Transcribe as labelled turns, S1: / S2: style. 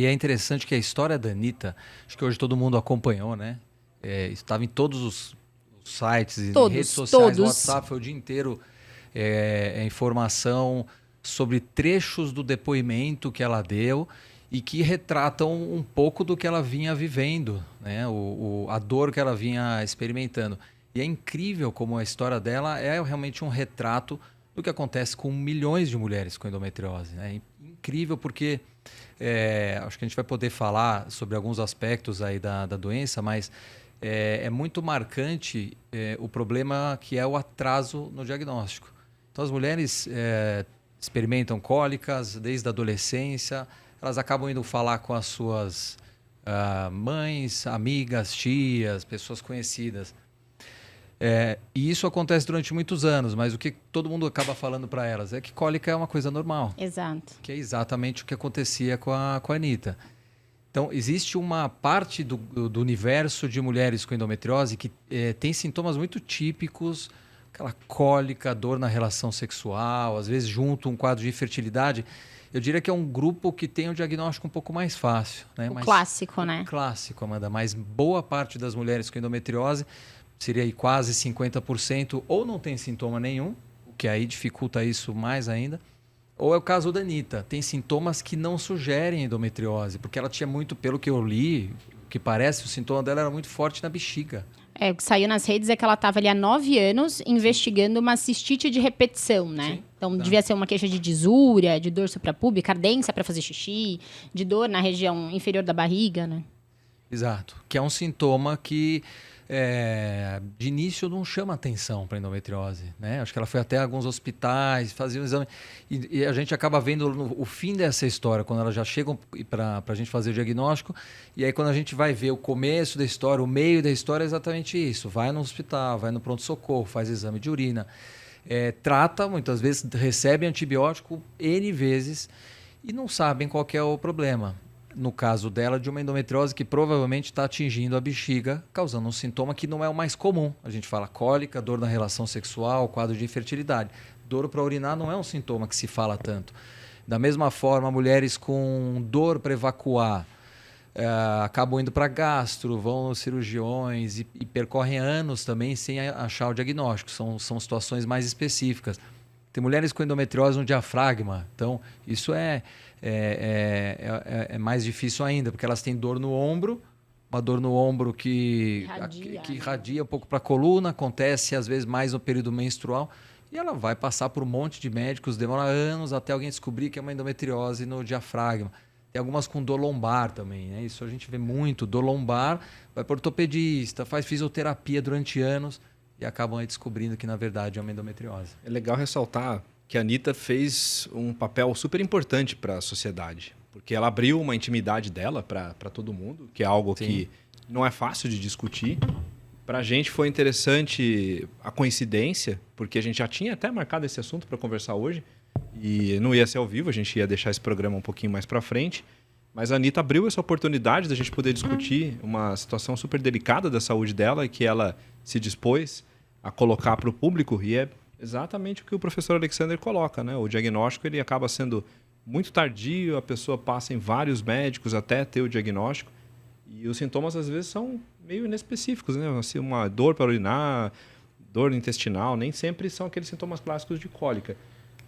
S1: E é interessante que a história da Anitta, acho que hoje todo mundo acompanhou, né? Estava em todos os sites, em redes
S2: Todos,
S1: sociais, o
S2: todos.
S1: WhatsApp foi o dia inteiro informação sobre trechos do depoimento que ela deu e que retratam um pouco do que ela vinha vivendo, né? A dor que ela vinha experimentando. E é incrível como a história dela é realmente um retrato do que acontece com milhões de mulheres com endometriose, né? Incrível porque acho que a gente vai poder falar sobre alguns aspectos aí da doença, mas é muito marcante o problema que é o atraso no diagnóstico. Então, as mulheres experimentam cólicas desde a adolescência, elas acabam indo falar com as suas mães, amigas, tias, pessoas conhecidas. E isso acontece durante muitos anos, mas o que todo mundo acaba falando para elas é que cólica é uma coisa normal,
S2: Exato.
S1: que é exatamente o que acontecia com a Anitta. Então, existe uma parte do universo de mulheres com endometriose que tem sintomas muito típicos, aquela cólica, dor na relação sexual, às vezes junto um quadro de infertilidade. Eu diria que é um grupo que tem um diagnóstico um pouco mais fácil, né?
S2: O
S1: Mas
S2: clássico, né?
S1: clássico, Amanda. Mas boa parte das mulheres com endometriose, seria aí quase 50%, ou não tem sintoma nenhum, o que aí dificulta isso mais ainda. Ou é o caso da Anitta, tem sintomas que não sugerem endometriose, porque ela tinha muito, pelo que eu li, o que parece, o sintoma dela era muito forte na bexiga.
S2: O que saiu nas redes é que ela estava ali há 9 anos investigando uma cistite de repetição, né?
S1: Sim.
S2: Então, devia ser uma queixa de disúria, de dor suprapúbica, ardência para fazer xixi, de dor na região inferior da barriga, né?
S1: Exato. Que é um sintoma que, de início, não chama atenção para endometriose, né? Acho que ela foi até alguns hospitais, fazia um exame. E a gente acaba vendo o fim dessa história, quando elas já chegam para a gente fazer o diagnóstico. E aí, quando a gente vai ver o começo da história, o meio da história, é exatamente isso. Vai no hospital, vai no pronto-socorro, faz exame de urina. Trata, muitas vezes, recebe antibiótico N vezes e não sabem qual que é o problema. No caso dela, de uma endometriose que provavelmente está atingindo a bexiga, causando um sintoma que não é o mais comum. A gente fala cólica, dor na relação sexual, quadro de infertilidade. Dor para urinar não é um sintoma que se fala tanto. Da mesma forma, mulheres com dor para evacuar acabam indo para gastro, vão aos cirurgiões e percorrem anos também sem achar o diagnóstico. São situações mais específicas. Tem mulheres com endometriose no diafragma, então isso é mais difícil ainda, porque elas têm dor no ombro, uma dor no ombro que irradia um pouco para a coluna, acontece às vezes mais no período menstrual, e ela vai passar por um monte de médicos, demora anos até alguém descobrir que é uma endometriose no diafragma. Tem algumas com dor lombar também, né? Isso a gente vê muito, dor lombar, vai para ortopedista, faz fisioterapia durante anos e acabam aí descobrindo que na verdade é uma endometriose.
S3: É legal ressaltar que a Anitta fez um papel super importante para a sociedade, porque ela abriu uma intimidade dela para todo mundo, que é algo
S1: Sim.
S3: que não é fácil de discutir. Para a gente foi interessante a coincidência, porque a gente já tinha até marcado esse assunto para conversar hoje, e não ia ser ao vivo, a gente ia deixar esse programa um pouquinho mais para frente, mas a Anitta abriu essa oportunidade da gente poder discutir uma situação super delicada da saúde dela, que ela se dispôs a colocar para o público, e é exatamente o que o professor Alexander coloca, né? O diagnóstico ele acaba sendo muito tardio, a pessoa passa em vários médicos até ter o diagnóstico, e os sintomas às vezes são meio inespecíficos, né? Assim, uma dor para urinar, dor intestinal, nem sempre são aqueles sintomas clássicos de cólica.